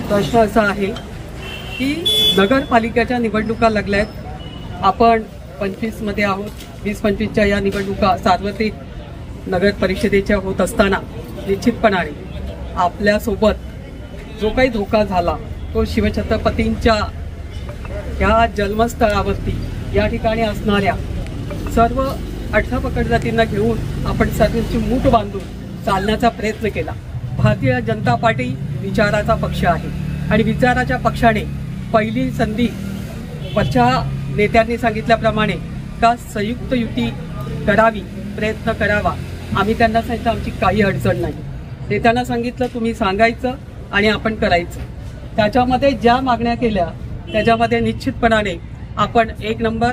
प्रश्न असा आहे की नगरपालिकेच्या निवडणुका लागल्या आहेत. आपण 25 मध्ये आहोत. 20-25च्या या निवडणुका सार्वत्रिक नगर परिषदेच्या होत असताना निश्चितपणाने आपल्यासोबत जो काही धोका झाला तो शिवछत्रपतींच्या या जन्मस्थळावरती या ठिकाणी असणाऱ्या सर्व 18 पकड जातींना घेऊन आपण सर्वांची मूठ बांधून चालण्याचा प्रयत्न केला. भारतीय जनता पार्टी विचाराचा पक्ष आहे आणि विचाराच्या पक्षाने पहिली संधी वरच्या नेत्यांनी सांगितल्याप्रमाणे का संयुक्त युती करावी, प्रयत्न करावा. आम्ही त्यांना सांगितलं आमची काही अडचण नाही. नेत्यांना सांगितलं तुम्ही सांगायचं आणि आपण करायचं. त्याच्यामध्ये ज्या मागण्या केल्या त्याच्यामध्ये निश्चितपणाने आपण 1 नंबर,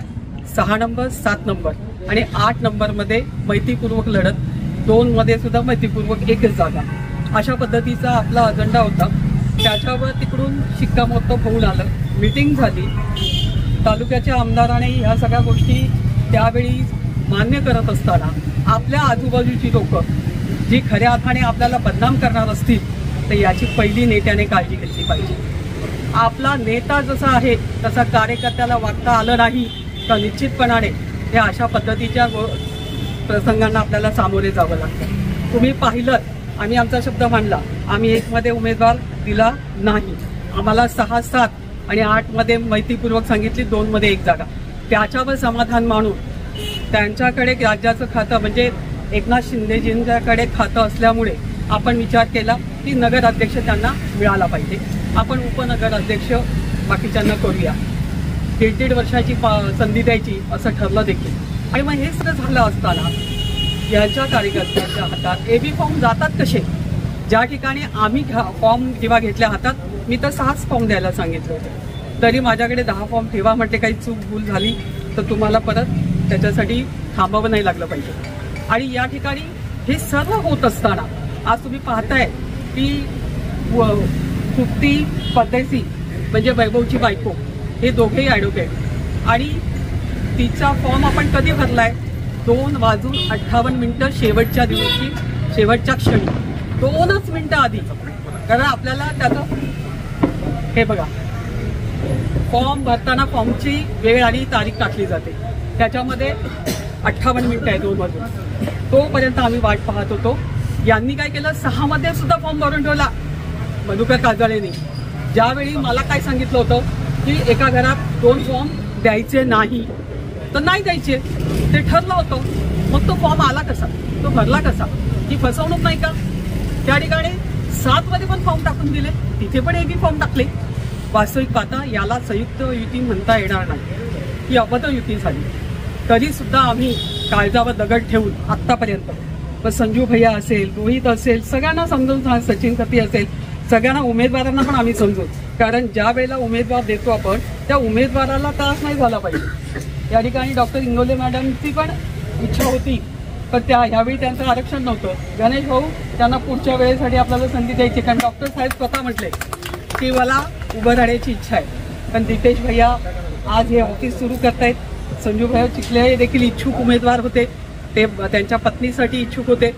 6 नंबर, 7 नंबर आणि 8 नंबरमध्ये मैत्रीपूर्वक लढत, 2 मध्ये सुद्धा मैत्रीपूर्वक एकच जागा, अशा पद्धतीचा आपला अजेंडा होता. त्याच्यावर तिकडून शिक्कामोर्तब होऊन आलं. मीटिंग झाली. तालुक्याच्या आमदाराने ह्या सगळ्या गोष्टी त्यावेळी मान्य करत असताना आपल्या आजूबाजूची लोक जी खऱ्या अर्थाने आपल्याला बदनाम करणार असतील तर याची पहिली नेत्याने काळजी घेतली पाहिजे. आपला नेता जसा आहे तसा कार्यकर्त्याला वागता आलं नाही तर निश्चितपणाने या अशा पद्धतीच्या प्रसंगांना आपल्याला सामोरे जावं लागतं. तुम्ही पाहिलं, आम्ही आमचा शब्द मांडला. आम्ही 1 मध्ये उमेदवार दिला नाही. आम्हाला 6, 7 आणि 8 मध्ये मैत्रीपूर्वक सांगितली, 2 मध्ये 1 जागा. त्याच्यावर समाधान मानून त्यांच्याकडे राज्याचं खातं म्हणजे एकनाथ शिंदेजींच्याकडे खातं असल्यामुळे आपण विचार केला की नगराध्यक्ष त्यांना मिळाला पाहिजे. आपण उपनगराध्यक्ष बाकीच्यांना करूया. 1.5 वर्षाची संधी द्यायची असं ठरलं देखील. आणि मग हे सगळं झालं असताना यांच्या कार्यकर्त्यांच्या हातात एबी फॉर्म जातात कसे? ज्या ठिकाणी आम्ही फॉर्म जेव्हा घेतल्या हातात मी तर 6च फॉर्म द्यायला सांगितले होते, तरी माझ्याकडे 10 फॉर्म ठेवा म्हटले. काही चूक भूल झाली तर तुम्हाला परत त्याच्यासाठी थांबावं नाही लागलं पाहिजे. आणि या ठिकाणी हे सर्व होत असताना आज तुम्ही पाहताय की तृप्ती परदेशी म्हणजे वैभवची बायको हे दोघेही ॲडव्होकेट आणि तिचा फॉर्म आपण कधी भरलाय? 2:58 शेवटच्या दिवशी, शेवटच्या क्षणी, 2च मिनिटं आधी. कारण आपल्याला त्याचं हे बघा फॉर्म भरताना फॉर्मची वेळ आणि तारीख टाकली जाते. त्याच्यामध्ये 58 मिनिटं आहे 2 वाजून. तोपर्यंत आम्ही वाट पाहत होतो. यांनी काय केलं, 6 मध्ये सुद्धा फॉर्म भरून ठेवला मधुकर काजळेंनी. ज्यावेळी मला काय सांगितलं होतं की एका घरात 2 फॉर्म द्यायचे नाही तर नाही द्यायचे, ते ठरलं होतं. मग तो फॉर्म आला कसा, तो भरला कसा? ही फसवणूक नाही का? त्या ठिकाणी 7 मध्ये पण फॉर्म टाकून दिले, तिथे पण एक फॉर्म टाकले. वास्तविक पाहता याला संयुक्त युती म्हणता येणार नाही, ही अबद्ध युती झाली. तरी सुद्धा आम्ही काळजावर दगड ठेवून आत्तापर्यंत पण संजू भैया असेल, रोहित असेल, सगळ्यांना समजून, सचिन कती असेल, सगळ्यांना उमेदवारांना पण आम्ही समजून. कारण ज्या वेळेला उमेदवार देतो आपण त्या उमेदवाराला त्रास नाही झाला पाहिजे. या ठिकाणी डॉक्टर इंगोले मॅडमची पण इच्छा होती पण ह्यावेळी त्यांचं आरक्षण नव्हतं. गणेश भाऊ त्यांना पुढच्या वेळेसाठी आपल्याला संधी द्यायची, कारण डॉक्टर साहेब स्वतः म्हटले की मला उभं राहण्याची इच्छा आहे. पण दितेश भैया आज हे ऑफिस सुरू करतायत. संजू भैया चिखले देखील इच्छुक उमेदवार होते, ते त्यांच्या पत्नीसाठी इच्छुक होते.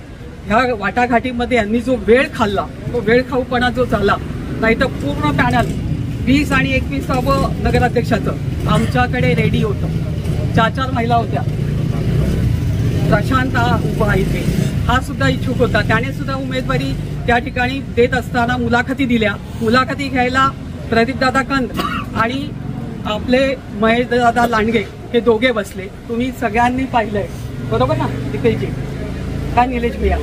ह्या वाटाघाटीमध्ये यांनी जो वेळ खाल्ला, तो वेळ खाऊपणा जो झाला, नाही तर पूर्ण पॅनल 20 आणि 21 नगराध्यक्षाचं आमच्याकडे रेडी होतं. 4 महिला होत्या. प्रशांत उभा इथे हा सुद्धा इच्छुक होता. त्याने सुद्धा उमेदवारी त्या ठिकाणी देत असताना मुलाखती दिल्या. मुलाखती घ्यायला प्रदीपदादा कंद आणि आपले महेशदादा लांडगे हे दोघे बसले. तुम्ही सगळ्यांनी पाहिलंय बरोबर ना दिपेशजी, काय निलेश भैया.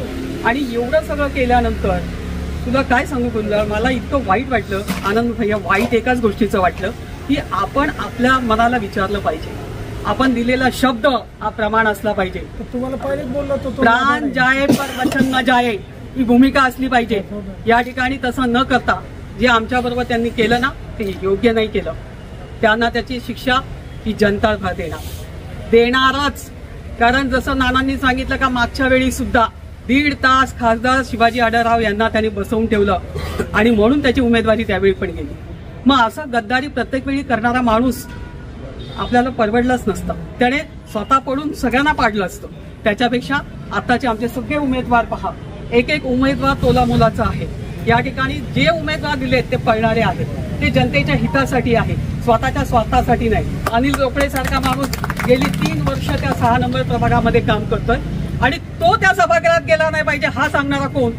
आणि एवढं सगळं केल्यानंतर तुला काय सांगू कुंदर, मला इतकं वाईट वाटलं. आनंद भैया, वाईट एकाच गोष्टीचं वाटलं की आपण आपल्या मनाला विचारलं पाहिजे. आपण दिलेला शब्द हा प्रमाण असला पाहिजे. तुम्हाला पहिलेच बोललो तो प्राण जाये पर वचन न जाये ही भूमिका असली पाहिजे. या ठिकाणी तसं न करता जे आमच्या बरोबर त्यांनी केलं ना ते योग्य नाही केलं. त्यांना त्याची शिक्षा ही जनता देणारच. कारण जसं नानांनी सांगितलं का मागच्या वेळी सुद्धा 1.5 तास खासदार शिवाजी आढळराव यांना त्यांनी बसवून ठेवलं आणि म्हणून त्याची उमेदवारी त्यावेळी पण गेली. मग असं गद्दारी प्रत्येक वेळी करणारा माणूस आपल्याला परवडलंच नसतं. त्याने स्वतः पडून सगळ्यांना पाडलं असतं. त्याच्यापेक्षा आताचे आमचे सगळे उमेदवार पहा, एक उमेदवार तोला मोलाचा आहे. या ठिकाणी जे उमेदवार दिलेत ते पळणारे आहेत, ते जनतेच्या हितासाठी आहे, स्वतःच्या स्वार्थासाठी नाही. अनिल रोकडे सारखा माणूस गेली 3 वर्ष त्या 6 नंबर प्रभागामध्ये काम करतोय आणि तो त्या सभागृहात गेला नाही पाहिजे हा सांगणारा कोण?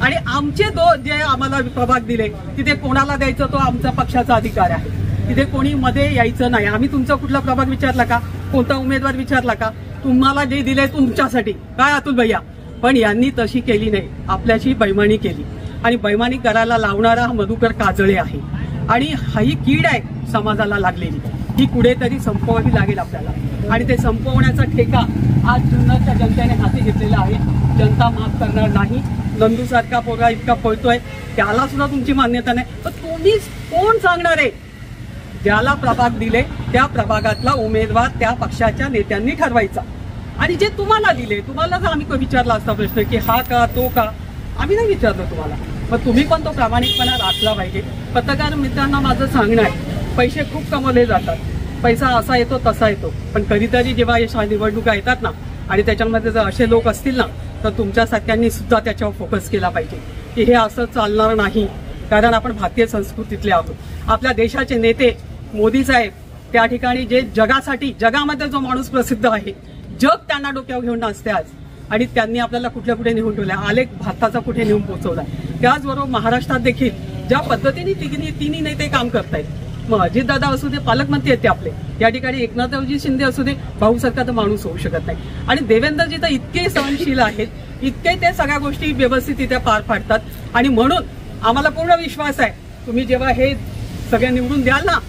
आणि आमचे जे आम्हाला प्रभाग दिले तिथे कोणाला द्यायचं तो आमचा पक्षाचा अधिकार आहे. तिथे कोणी मध्ये यायचं नाही. आम्ही तुमचा कुठला प्रभाग विचारला का? कोणता उमेदवार विचारला का? तुम्हाला जे दिले तुमच्यासाठी काय अतुल भैया? पण यांनी तशी केली नाही, आपल्याशी बैमानी केली आणि बैमानी करायला लावणारा हा मधुकर काजळे आहे. आणि ही कीड आहे समाजाला लागलेली, ही कुठेतरी संपवावी लागेल आपल्याला आणि ते संपवण्याचा ठेका आज जुन्नरच्या जनतेने हाती घेतलेला आहे. जनता माफ करणार नाही. नंदू सारखा पोरगा इतका पळतोय त्याला सुद्धा तुमची मान्यता नाही, तर तुम्ही कोण सांगणार आहे? ज्याला प्रभाग दिले त्या प्रभागातला उमेदवार त्या पक्षाच्या नेत्यांनी ठरवायचा. आणि जे तुम्हाला दिले तुम्हाला जर आम्ही विचारला असता प्रश्न की हा का तो का, आम्ही नाही विचारलं तुम्हाला, मग तुम्ही पण तो प्रामाणिकपणा राखला पाहिजे. पत्रकार मित्रांना माझं सांगणं आहे, पैसे खूप कमवले जातात, पैसा असा येतो तसा येतो, पण कधीतरी जेव्हा या निवडणुका येतात ना आणि त्याच्यामध्ये जर असे लोक असतील ना तर तुमच्यासारख्यांनी सुद्धा त्याच्यावर फोकस केला पाहिजे की हे असं चालणार नाही. कारण आपण भारतीय संस्कृतीतले आहोत. आपल्या देशाचे नेते मोदी साहेब त्या ठिकाणी जे जगामध्ये जो माणूस प्रसिद्ध आहे, जग त्यांना डोक्यावर घेऊन नाचते आज आणि त्यांनी आपल्याला कुठे नेऊन ठेवलाय, आलेख भारताचा कुठे नेऊन पोहोचवलाय. त्याचबरोबर महाराष्ट्रात देखील ज्या पद्धतीने तिन्ही नेते काम करतायत, मग अजितदादा असू दे, पालकमंत्री आहेत ते आपले, या ठिकाणी एकनाथजी शिंदे असू दे, भाऊसारखा तर माणूस होऊ शकत नाही. आणि देवेंद्रजी तर इतके सहनशील आहेत, इतके ते सगळ्या गोष्टी व्यवस्थित इथे पार पाडतात आणि म्हणून आम्हाला पूर्ण विश्वास आहे तुम्ही जेव्हा हे सगळे निवडून द्याल ना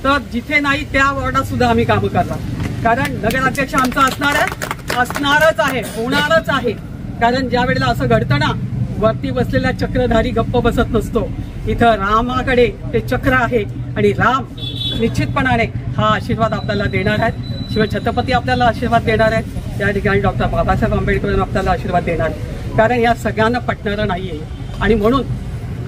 तर जिथे नाही त्या वॉर्डात सुद्धा आम्ही कामं करणार. कारण नगराध्यक्ष आमचा असणारच आहे, होणारच आहे. कारण ज्या वेळेला असं घडतं ना, वरती बसलेला चक्रधारी गप्प बसत नसतो. इथं रामाकडे ते चक्र आहे आणि राम निश्चितपणाने हा आशीर्वाद आपल्याला देणार आहेत. शिवाय छत्रपती आपल्याला आशीर्वाद देणार आहेत. त्या ठिकाणी डॉक्टर बाबासाहेब आंबेडकर आपल्याला आशीर्वाद देणार आहेत. कारण या सगळ्यांना पटणारं नाहीये आणि म्हणून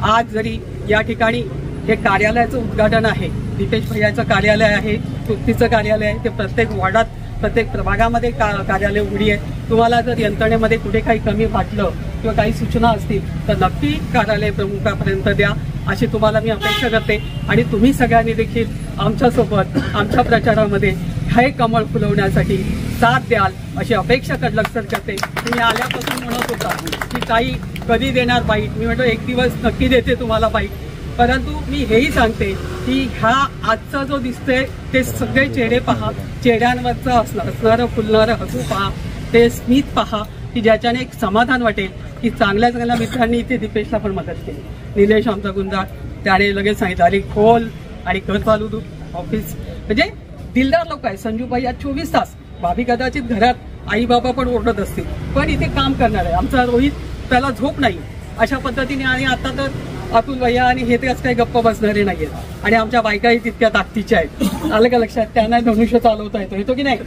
आज जरी या ठिकाणी हे कार्यालयाचं उद्घाटन आहे, दीपेश भैयाचं कार्यालय आहे, तृप्तीचं कार्यालय आहे, ते प्रत्येक वॉर्डात प्रत्येक प्रभागामध्ये कार्यालय उघडी आहे. तुम्हाला जर यंत्रणेमध्ये कुठे काही कमी वाटलं किंवा काही सूचना असतील तर नक्की कार्यालय प्रमुखापर्यंत द्या अशी तुम्हाला मी अपेक्षा करते. आणि तुम्ही सगळ्यांनी देखील आमच्यासोबत आमच्या प्रचारामध्ये हे कमळ फुलवण्यासाठी साथ द्याल अशी अपेक्षा कडलक्सर करते. तुम्ही आल्यापासून म्हणत होता की काही कधी देणार बाईट, मी म्हणतो एक दिवस नक्की देते तुम्हाला बाईट. परंतु मी हेही सांगते की हा आजचा जो दिसतोय ते सगळे चेहरे पहा, चेहऱ्यांवरचं असणारं फुलणारं हसू पहा, ते स्मित पहा की ज्याच्याने एक समाधान वाटेल की चांगल्या मित्रांनी इथे दीपेशला पण मदत केली. निलेश आमचा गुंजा त्याने लगेच सांगितलं अरे खोल आणि घर चालू तू ऑफिस, म्हणजे दिलदार लोक आहे. संजूबाई आज 24 तास, भाभी कदाचित घरात आई बाबा पण ओरडत असतील पण इथे काम करणार आहे. आमचा रोहित त्याला झोप नाही अशा पद्धतीने. आणि आता तर अतुल भैया आणि हे तेच काही गप्प बसणारे नाहीयेत आणि आमच्या बायकाही तितक्या ताकदीच्या आहेत. आलं का लक्षात? त्यांना धनुष्य चालवता येतो की नाही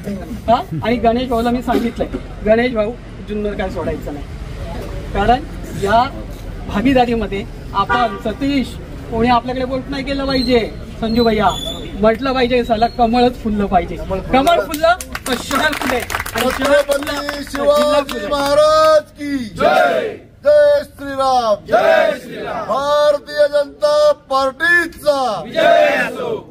हा. आणि गणेश भाऊला मी सांगितलंय, गणेश भाऊ जुन्नर काय सोडायचं नाही. कारण या भागीदारीमध्ये आपण सतीश कोणी आपल्याकडे बोट नाही केलं पाहिजे. संजू भैया म्हटलं पाहिजे साला कमळच फुललं पाहिजे. कमळ फुललं तर शहर फुले. शिवाजी महाराज की जय. जय श्रीराम. जय श्रीराम. भारतीय जनता पार्टीचा विजय असो.